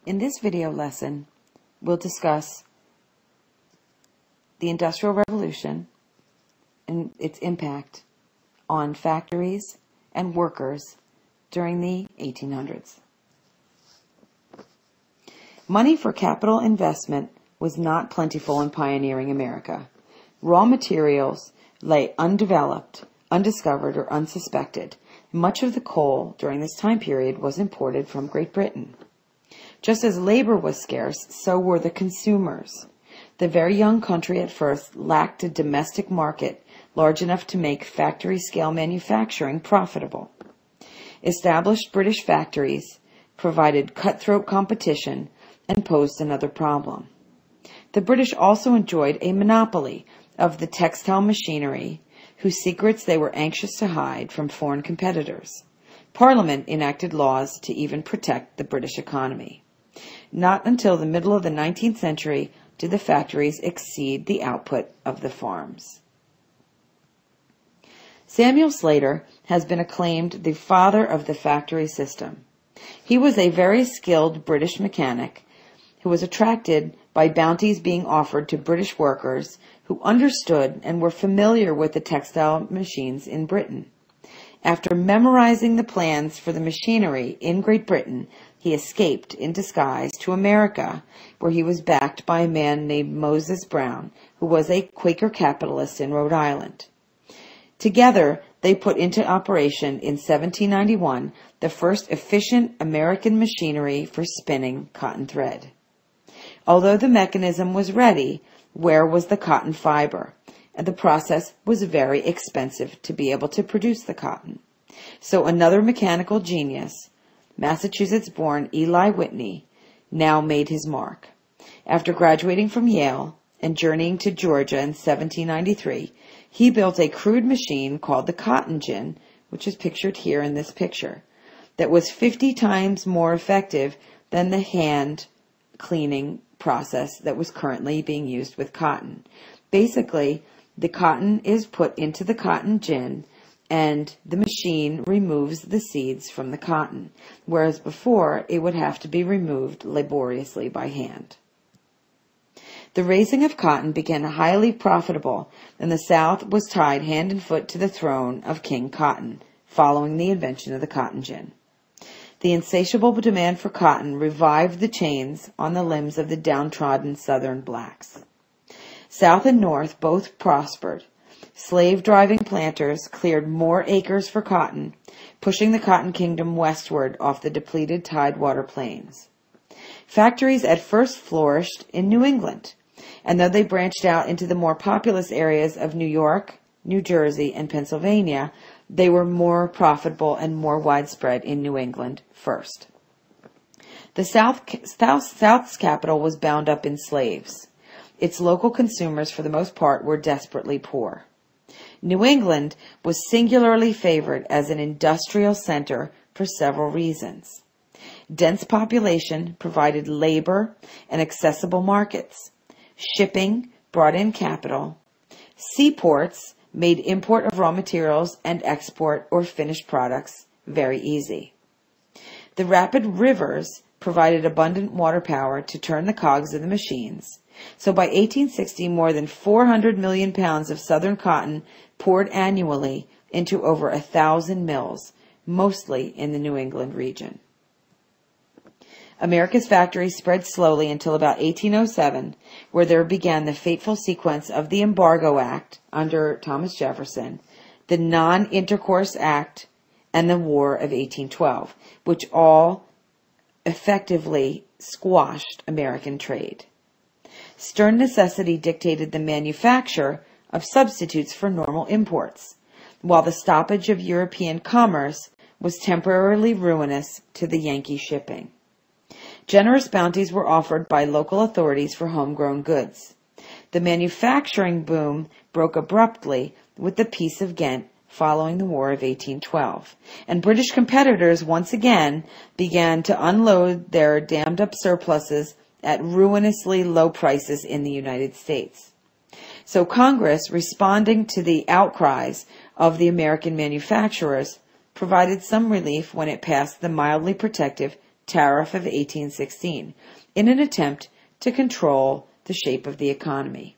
In this video lesson, we'll discuss the Industrial Revolution and its impact on factories and workers during the 1800s. Money for capital investment was not plentiful in pioneering America. Raw materials lay undeveloped, undiscovered, or unsuspected. Much of the coal during this time period was imported from Great Britain. Just as labor was scarce, so were the consumers. The very young country at first lacked a domestic market large enough to make factory-scale manufacturing profitable. Established British factories provided cutthroat competition and posed another problem. The British also enjoyed a monopoly of the textile machinery, whose secrets they were anxious to hide from foreign competitors. Parliament enacted laws to even protect the British economy. Not until the middle of the 19th century did the factories exceed the output of the farms. Samuel Slater has been acclaimed the father of the factory system. He was a very skilled British mechanic who was attracted by bounties being offered to British workers who understood and were familiar with the textile machines in Britain. After memorizing the plans for the machinery in Great Britain, he escaped in disguise to America, where he was backed by a man named Moses Brown, who was a Quaker capitalist in Rhode Island. Together, they put into operation in 1791 the first efficient American machinery for spinning cotton thread. Although the mechanism was ready, where was the cotton fiber? And the process was very expensive to be able to produce the cotton. So another mechanical genius, Massachusetts-born Eli Whitney, now made his mark. After graduating from Yale and journeying to Georgia in 1793, he built a crude machine called the cotton gin, which is pictured here in this picture, that was 50 times more effective than the hand cleaning process that was currently being used with cotton. Basically, the cotton is put into the cotton gin, and the machine removes the seeds from the cotton, whereas before it would have to be removed laboriously by hand. The raising of cotton became highly profitable, and the South was tied hand and foot to the throne of King Cotton, following the invention of the cotton gin. The insatiable demand for cotton revived the chains on the limbs of the downtrodden Southern blacks. South and North both prospered. Slave-driving planters cleared more acres for cotton, pushing the cotton kingdom westward off the depleted tidewater plains. Factories at first flourished in New England, and though they branched out into the more populous areas of New York, New Jersey, and Pennsylvania, they were more profitable and more widespread in New England first. The South's capital was bound up in slaves. Its local consumers, for the most part, were desperately poor. New England was singularly favored as an industrial center for several reasons. Dense population provided labor and accessible markets. Shipping brought in capital. Seaports made import of raw materials and export or finished products very easy. The rapid rivers provided abundant water power to turn the cogs of the machines. So by 1860, more than 400 million pounds of southern cotton poured annually into over 1,000 mills, mostly in the New England region. America's factories spread slowly until about 1807, where there began the fateful sequence of the Embargo Act under Thomas Jefferson, the Non-Intercourse Act, and the War of 1812, which all effectively squashed American trade. Stern necessity dictated the manufacture of substitutes for normal imports, while the stoppage of European commerce was temporarily ruinous to the Yankee shipping. Generous bounties were offered by local authorities for homegrown goods. The manufacturing boom broke abruptly with the Peace of Ghent following the War of 1812, and British competitors once again began to unload their dammed-up surpluses at ruinously low prices in the United States. So Congress, responding to the outcries of the American manufacturers, provided some relief when it passed the mildly protective Tariff of 1816 in an attempt to control the shape of the economy.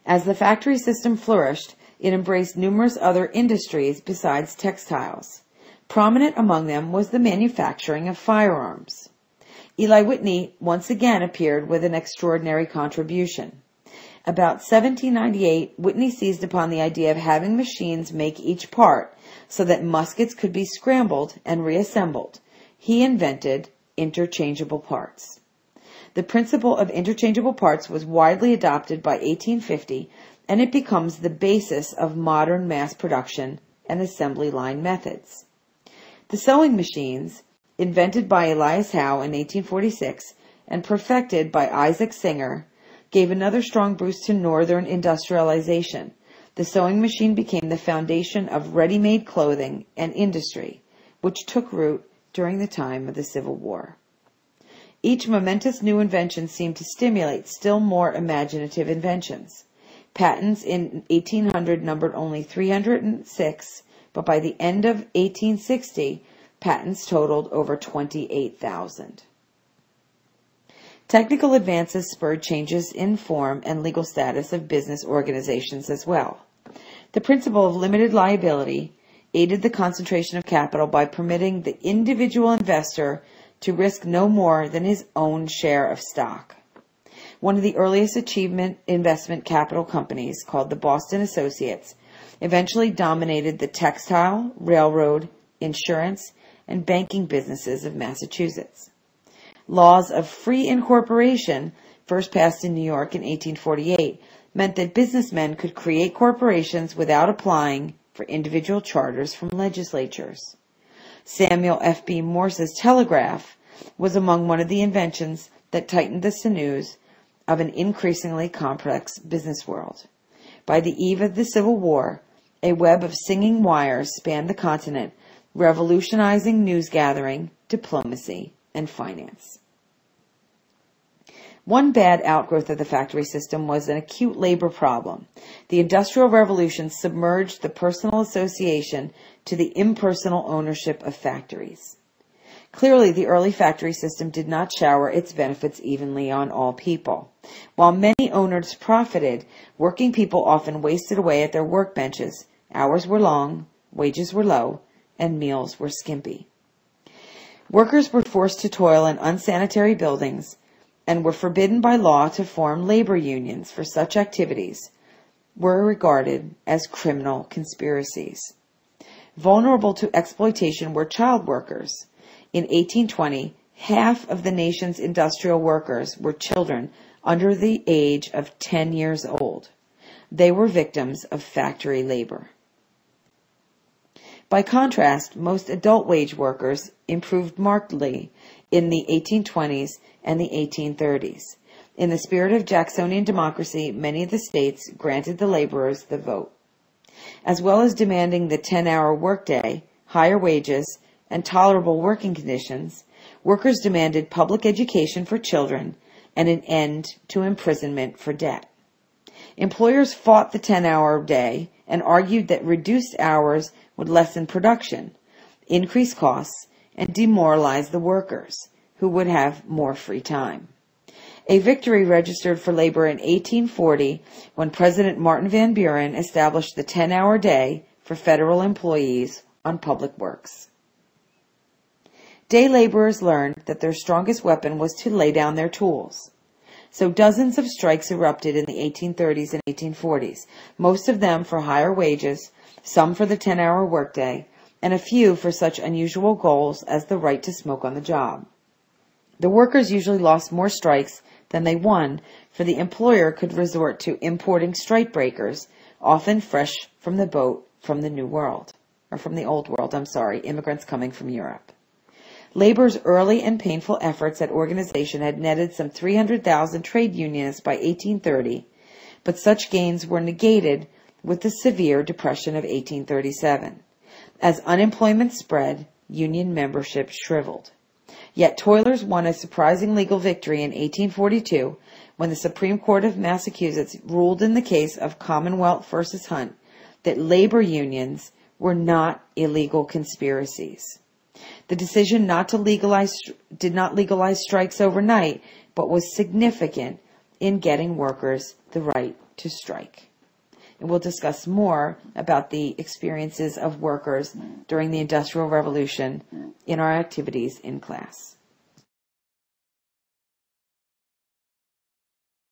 As the factory system flourished, it embraced numerous other industries besides textiles. Prominent among them was the manufacturing of firearms. Eli Whitney once again appeared with an extraordinary contribution. About 1798, Whitney seized upon the idea of having machines make each part so that muskets could be scrambled and reassembled. He invented interchangeable parts. The principle of interchangeable parts was widely adopted by 1850, and it becomes the basis of modern mass production and assembly line methods. The sewing machines, invented by Elias Howe in 1846 and perfected by Isaac Singer, gave another strong boost to northern industrialization. The sewing machine became the foundation of ready-made clothing and industry, which took root during the time of the Civil War. Each momentous new invention seemed to stimulate still more imaginative inventions. Patents in 1800 numbered only 306, but by the end of 1860, patents totaled over 28,000. Technical advances spurred changes in form and legal status of business organizations as well. The principle of limited liability aided the concentration of capital by permitting the individual investor to risk no more than his own share of stock. One of the earliest investment capital companies, called the Boston Associates, eventually dominated the textile, railroad, insurance, and banking businesses of Massachusetts. Laws of free incorporation, first passed in New York in 1848, meant that businessmen could create corporations without applying for individual charters from legislatures. Samuel F.B. Morse's telegraph was among one of the inventions that tightened the sinews of an increasingly complex business world. By the eve of the Civil War, a web of singing wires spanned the continent, revolutionizing news gathering, diplomacy, and finance. One bad outgrowth of the factory system was an acute labor problem. The Industrial Revolution submerged the personal association to the impersonal ownership of factories. Clearly, the early factory system did not shower its benefits evenly on all people. While many owners profited, working people often wasted away at their workbenches. Hours were long, wages were low, and meals were skimpy. Workers were forced to toil in unsanitary buildings and were forbidden by law to form labor unions, for such activities were regarded as criminal conspiracies. Vulnerable to exploitation were child workers. In 1820, half of the nation's industrial workers were children under the age of 10 years old. They were victims of factory labor. By contrast, most adult wage workers improved markedly in the 1820s and the 1830s. In the spirit of Jacksonian democracy, many of the states granted the laborers the vote. As well as demanding the 10-hour workday, higher wages, and tolerable working conditions, workers demanded public education for children and an end to imprisonment for debt. Employers fought the 10-hour day and argued that reduced hours would lessen production, increase costs, and demoralize the workers, who would have more free time. A victory registered for labor in 1840 when President Martin Van Buren established the 10-hour day for federal employees on public works. Day laborers learned that their strongest weapon was to lay down their tools. So dozens of strikes erupted in the 1830s and 1840s, most of them for higher wages, some for the 10-hour workday, and a few for such unusual goals as the right to smoke on the job. The workers usually lost more strikes than they won, for the employer could resort to importing strike breakers, often fresh from the boat from the New World, or from the Old World, immigrants coming from Europe. Labor's early and painful efforts at organization had netted some 300,000 trade unionists by 1830, but such gains were negated with the severe Depression of 1837. As unemployment spread, union membership shriveled. Yet toilers won a surprising legal victory in 1842 when the Supreme Court of Massachusetts ruled in the case of Commonwealth versus Hunt that labor unions were not illegal conspiracies. The decision did not legalize strikes overnight, but was significant in getting workers the right to strike. And we'll discuss more about the experiences of workers during the Industrial Revolution in our activities in class.